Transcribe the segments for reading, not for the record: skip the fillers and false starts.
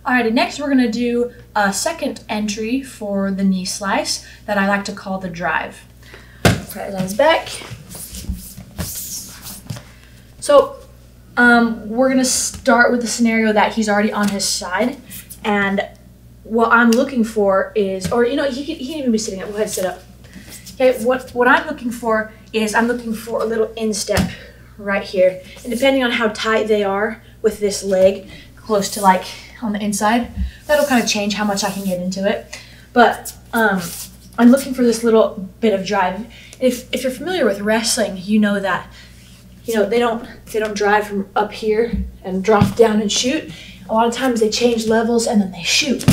Alrighty, next we're gonna do a second entry for the knee slice that I like to call the drive. Right on his back. So we're gonna start with the scenario that he's already on his side, and what I'm looking for is, or you know, he can even be sitting up. Go ahead, sit up. Okay, what I'm looking for is I'm looking for a little instep right here, and depending on how tight they are with this leg, close to like on the inside, that'll kind of change how much I can get into it. But I'm looking for this little bit of drive. If you're familiar with wrestling, you know that they don't drive from up here and drop down and shoot. A lot of times they change levels and then they shoot.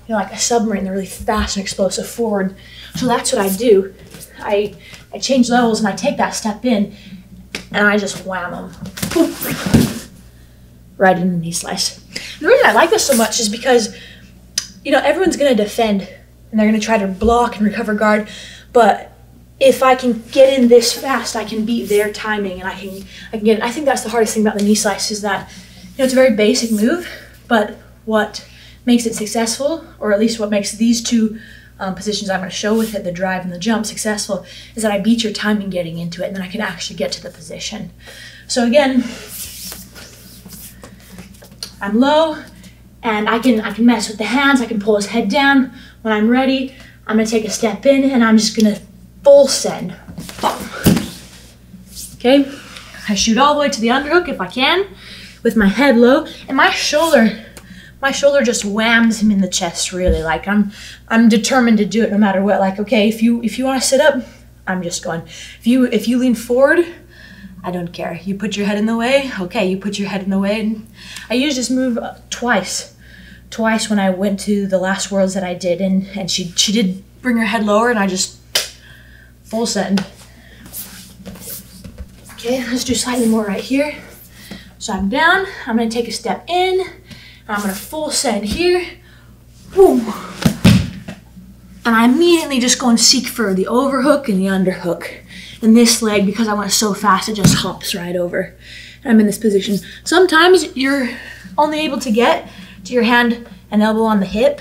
Like a submarine, they're really fast and explosive forward. So that's what I do. I change levels and I take that step in and I just wham them right in the knee slice. And the reason I like this so much is because everyone's going to defend and they're going to try to block and recover guard, but if I can get in this fast, I can beat their timing and I can get it. I think that's the hardest thing about the knee slice is that it's a very basic move, but what makes it successful, or at least what makes these two positions I'm going to show with it, the drive and the jump, successful, is that I beat your timing getting into it and then I can actually get to the position. So again, I'm low and I can mess with the hands, I can pull his head down. When I'm ready, I'm going to take a step in and I'm just going to full send. Okay, I shoot all the way to the underhook if I can, with my head low, and my shoulder just whams him in the chest really. Like I'm determined to do it no matter what. Like, okay, if you want to sit up, I'm just going. If you lean forward, I don't care. You put your head in the way, okay, you put your head in the way. And I used this move twice when I went to the last Worlds that I did, and she did bring her head lower and I just full send. Okay, let's do slightly more right here. So I'm down, I'm gonna take a step in, and I'm gonna full send here. Boom. And I immediately just go and seek for the overhook and the underhook. And this leg, because I went so fast, it just hops right over. And I'm in this position. Sometimes you're only able to get to your hand and elbow on the hip,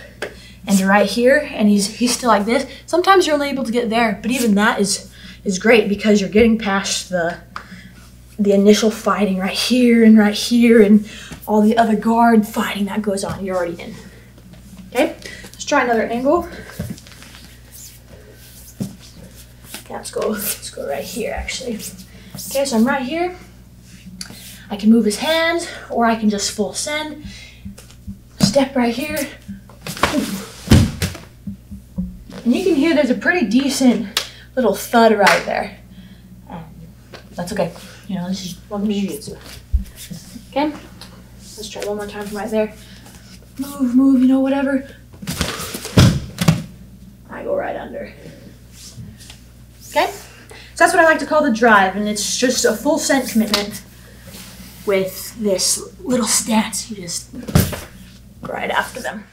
and you're right here, and he's still like this. Sometimes you're only able to get there, but even that is great because you're getting past the initial fighting right here and all the other guard fighting that goes on. You're already in. Okay, let's try another angle. Okay, let's go right here actually. Okay, so I'm right here. I can move his hands or I can just full send. Step right here. And you can hear there's a pretty decent little thud right there. That's okay. This is welcome to jiu-jitsu. Okay? Let's try one more time from right there. Move, whatever. I go right under. Okay? So that's what I like to call the drive, and it's just a full send commitment with this little stance. You just go right after them.